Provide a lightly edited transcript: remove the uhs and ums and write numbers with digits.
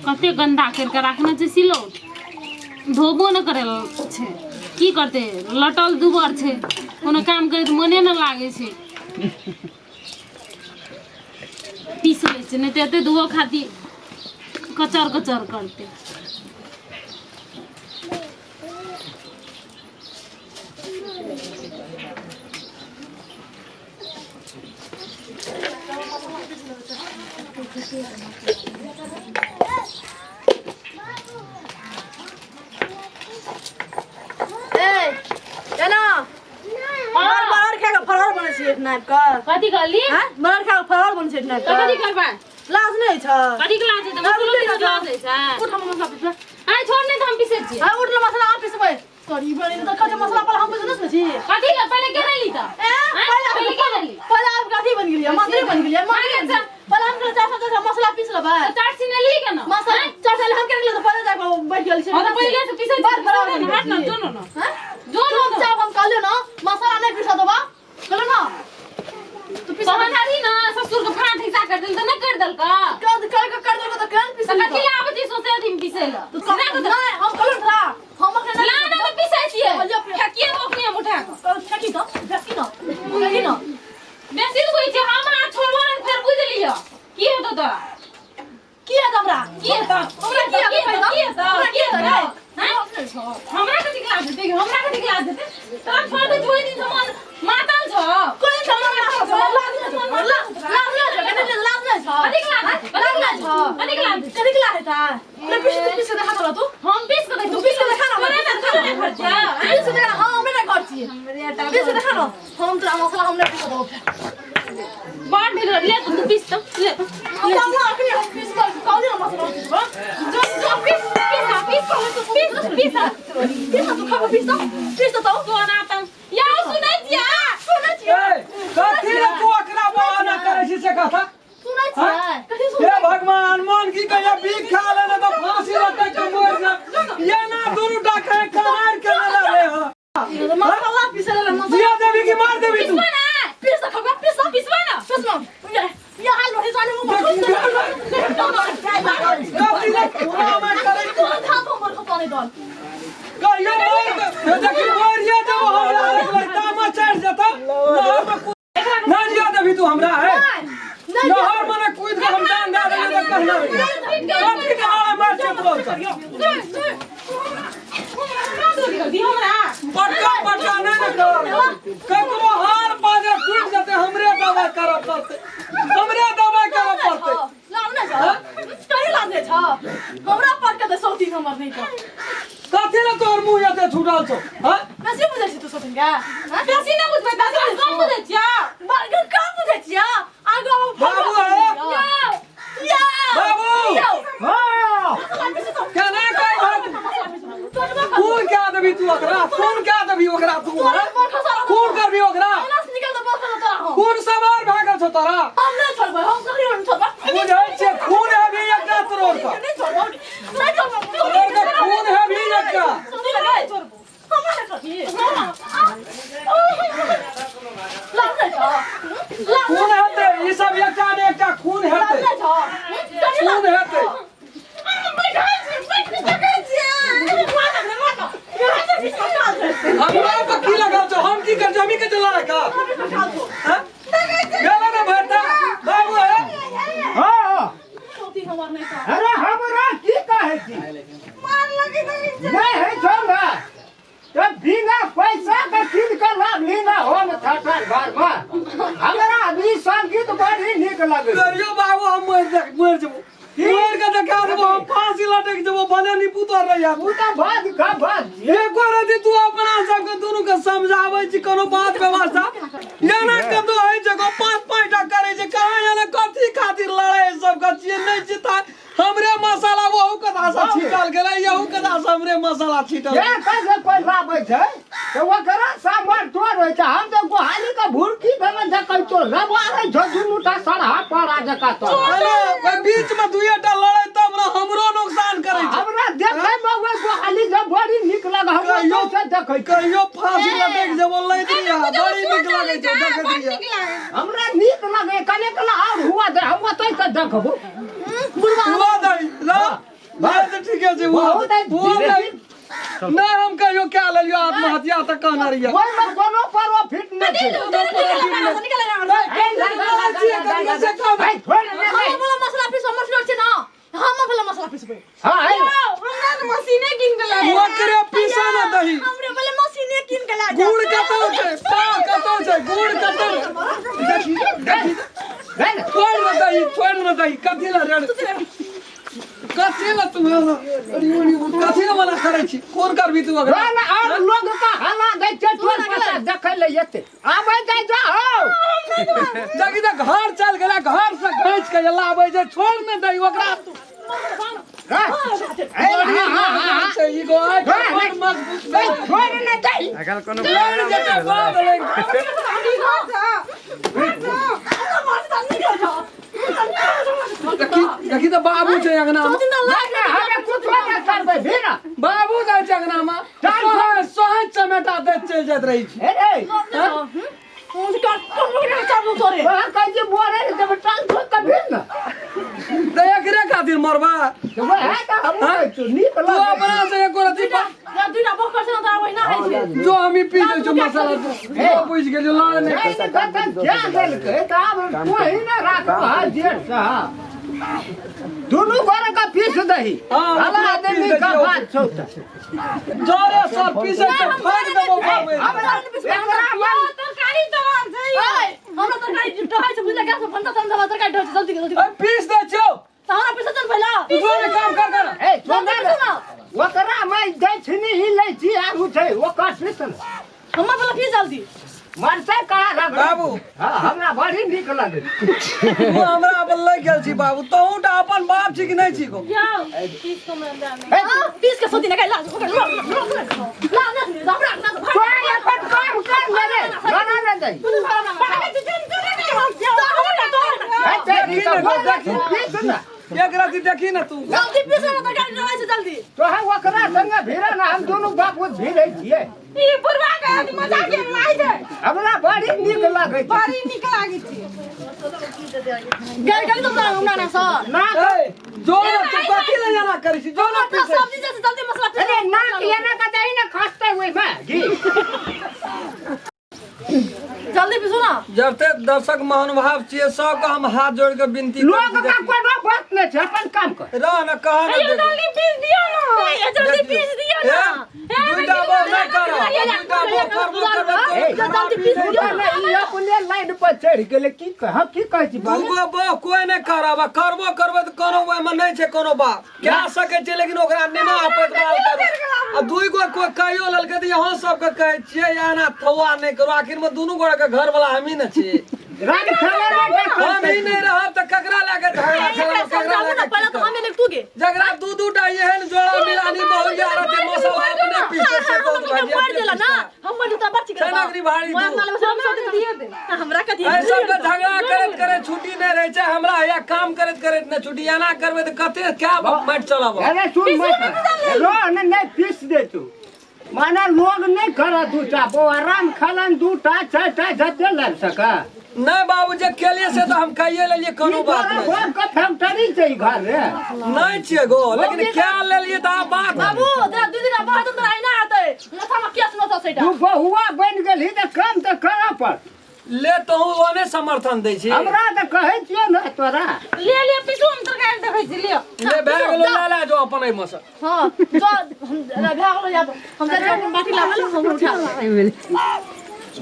कते गंदा करके रखना छै सिलौट धोबो न करे छै की करते लटल दुबर छै कोनो काम करे त मने न लागे छै पीस ले छै नहीं तो दुगो खाती कचर कचर करते कथी कहली हां मरर खा फरार बन छै ना त कथी करबा लाज नै छ कथी के लाज छै त मसलो के लाज छै उठ हम मसला पिसबे आइ छोड़ नै त हम पिसे छी हां उठ मसला आप पिसबे सॉरी बने त कथी मसला पर हम पिसै छी कथी के पहले के नहीं ली त पहले के नहीं पहले आप कथी बन गेलिए मसले बन गेलिए मांगे पहले हम के चाचा मसला पिस लेबे चाट सी ने ली के न मसला चाचा हम के ले त पहले जा बैठ गेल छै हां पहले से पिसै छी हाथ न जोनो न हां जोनो चाप हम काले न मसला नहीं पिसा दबा चलो ना तू पिसा हमारी ना ससुर को फांट हिस्सा कर देल त न कर देल का कर देल तो केन पिसे त कथि लाब छी सोचे दिन पिसेला तू करा को नहीं हम कल रहा हम के ला ना पिसाई छिए फेकिए ओखनी उठा के फेकी न बेसी तो होई छै हम आ छोड़वा ने फेर बुझ लियो की हेतो तोरा की है हमरा की है हमरा की है हमरा कथि क्लास देते हमरा कथि क्लास देते तोरा छोड़ दे जोई दिन समान मातल छ कोन समान मातल छ लाज है ता ले पीस देखा तोरा तू हम पीस के तू पीस के देखा ना मरे ना खा नहीं खर्चा पीस देखा हां हमें नहीं खर्ची हमरे आटा पीस देखा ना हम तोरा मसाला हमने पीस दो बांट दे ले तू पीस तो ले हम ना आखिर हम पीस कर कौन ना मसाला जो पीस तू खा पीस तो ना आता या सुनै जिया कथी तू एकरा बहाना करे छी से कथा सुनै छै कथि सुनै हे भगवान मन की कहिया बीख खा ले तो फांसी लगते के मर जा ये ना दुनु डाके कनार के ना रे हो मसाला पीस ले मसाला जिया देवी की मार देवी तू पीस खबा पीस ना या हाल होई जाने मु कथी ले पूरा मैं करे तू था तो मर खपा नहीं दल कहियो मर देखी मोरिया जब हमरा एक बार तामा चढ़ जाता ना जिया देवी तू हमरा है नहर मने कूद के हम जान दे देले त कहना कथी के नाले मार चतरो पटका नहीं न ककरो हार बाजे टूट जाते हमरे दवा करब पड़ते हमरे दवा करब पड़ते लाउ न जा कहि लागे छ हमरा पटका त सौती हमर नहीं छ कथी ले तोर मुंह एते छुटल छौ हां कैसे बुझै छी तू सोतिन का हां कैसे न बुझबै दादा कम बुझै छिया बारगन कम बुझै छिया आगो बाबू है या बाबू हां केना कर खून क्या देबी तू ओकरा खून क्या देबी ओकरा तू खून करबी ओकरा निकल तो बस तोरा हम खून सवार भागल छौ तोरा हम नहीं छोड़बै हम ककरी नहीं छोड़बै बुझै छै खून है भी एकटा तोर का नहीं छोड़बै नहीं छोड़बै तोर का खून है भी एकटा सुनी लगा छोड़बै हमरा नहीं कथी लाग नहीं छ खून हेते ई सब एकटा ने एकटा खून हेते खून हेते हमरा पर की लगा छौ हम की कर जमी के चला रखा हां गेला ना भरता बाबू है हां सोती हमर नहीं का अरे हमरा की कहे छी मार लगी तो नहीं है छोड़ा तो बिना पैसा के खरीद कर लाभ लेना हो न ठाठा घर में हमरा भी संगीत बड़ी निक लगे कहियो बाबू हम मर जबो मर के देखा देबो हम फांसी लटक जबो बने नहीं पुतर रहिया तू तो बात का बात एक बार यदि तू अपना सब के दोनों के समझावे छी कोनो बात व्यवस्था याना के तो है जगह पांच पांचटा करे छै कहां याना कथी खातिर लड़ाई सब का चीज नहीं चिता हमरे मसाला वहु कदा से छीटल गेलै यहु कदा से हमरे मसाला छीटल ये कैसे पैसा आबै छै तो ओकरा सामर तोड़ होय छै हम तो गोहाली का भुरकी में देखै तो रबारै छ दुनुटा सरहा पड़ा जका तो अरे बीच में दुइटा लड़ाई तब ना हमरो नुकसान करे छै हमरा देखै में वो गोहाली जब बड़ी निक लग हम तो देखै कहियो फांसी लटक जबो लैत रिया बड़ी निक लागे छै देखै रिया हमरा निक लगे कने कने और हुआ दे हम तो देखबो गेल छै वो नहीं हम कहियो क्या ले लियो आत्महत्या तक कहना रहिए ओइ में कोनो पर्व फिट नहीं छै भाई छोड़ ले वाला मसाला पीस हमर लोग छै ना हम वाला मसाला पीस पे हां है हमरा तो मशीने किन के लाए वो करे पीसा ना दही हमरे वाला मशीने किन के लाए गुड़ कतो छै पा कतो छै गुड़ कतो छोड़ ना दही कथि ला रे कथि ला तू कथि ला मना करै छी कोन करबी तू अगर ना और लोग का हला दै छै तोर पता देखै ले जेते आबै जाय जाओ जगी त घर चल गेला घर से घैंच के लाबै छै छोड़ ना दही ओकरा ई गो मजबूत छोड़ ना दही अगर कोनो देखी तो बाबू छै अंगना में हमे कुछ ना करबै बिना बाबू जाय छै अंगना में सोहन चमेटा दे चल जात रही छी ए उसका कोन चाबू तोरे वहां कहि बोरे जब टांग ठोक के बिना ते एकरे खातिर मरबा तो वह है का हम नी तू अपना से एको रति या दुईटा बकर से ना वही ना है छै जो हम पी दे छ मसाला जो बुझ गेलियो लाल ने क्या देल के तब कोई ना राखो हा जेठ सा दोनों घर का पीस दही हला आदमी का बात छोटा जोरे सब पीसे के फाड़ देबो बाबू तरकारी तमाम छै हमरा तरकारी ढोइ छै बुझले गैस बनता तंदा तरकारी ढोइ छै जल्दी जल्दी पीस दे छौ हमरा पीस चल पहिला तू जोरे काम कर ए सुन ओकरा मैं दै छनी ही लै छी आगू छै ओकर पीस हमरा वाला पीस जल्दी मरते कहा रख बाबू हमरा बड़ी नीक लागे तू हमरा अपन लग गेल छी बाबू तोहू टा अपन बाप छी कि नहीं छी को जाओ पीस को मैं अंदर में पीस के सोती निकाल ला ना कोई अपन काम कर मेरे गाना न दे एक राती देखी ना तू जल्दी पीस ना तरकारी ढोइ छै जल्दी तो हम ओकरा संग भिड़ा ना हम दोनों बाप भिड़ै छियै ई बुरबा के मजाक में आई छै हमरा बड़ी नीक लागे छै बड़ी निक लागी छी गई तो हमरा ना सर ना ए जो ना तू कथि ले जाना करी छी जो ना पीसे सब्जी जैसे जल्दी मसाला पीस अरे ना केना का दही ना खसते हुए मैं जी जल्दी पीसो ना जब तक दर्शक महानुभाव छियै सब को हम हाथ जोड़ के विनती लोग का कोनो बात नहीं छै अपन काम कर रह ना कहा ना जल्दी पीस दियो ना जल्दी पीस दियो ना दुईटा बो नहीं करो दुईटा बो करबो करबो जल्दी पीस दियो ना ये अपने लाइन पर चढ़ गेले की कह छी दूगो बो कोई नहीं करबा करबो करबे तो कोनो ओय में नहीं छै कोनो बात क्या सके छै लेकिन ओकरा निमा अपतबाल करू आ दुई गो कोई कहियो ललके त यहां सब के कहै छियै या ना थवा नहीं करू आखिर में दुनू गोड़ के घर वाला हम ही न छी राज खाना हम ही नहीं रहब त ककरा लागे झगड़ा खेला ककरा लागे पहले तो हमें लिख तूगे जगरा दू टा एहन जोड़ा मिलानी बहु यार ते मसाला अपने पीछे से तो भाजी पड़ देला ना हम तो बच गए नगरी भाड़ी हम सब दिए दे हमरा कथि ऐ सब के झगड़ा करत करे छुट्टी नहीं रहे छै हमरा या काम करत करत न छुट्टी आना करबे त कते क्या मट चलाबो अरे सुन मत रो नहीं पीस दे तू माना लोग नहीं करा दूटा वो आराम खालन दूटा चाटा जते लग सका नहीं बाबू जे केलिए से तो हम कहिए ले लिए कोनो बात नहीं घर का फैक्ट्री छै घर रे नहीं छिए गो लेकिन क्या ले लिए त बात बाबू तेरा दू दिन बाद अंदर आइना आते माथा में केस न ससेटा तू बहुआ बन गेली त काम त करा पर ले तो ओने समर्थन दै छी हमरा त कहै छियै न तोरा ले पीसो हम तरकारी देखै छी लियो ले बैग लो ला जो अपन ए मस हां जो हम भाग लो या हम जा बाटी लावल हम उठा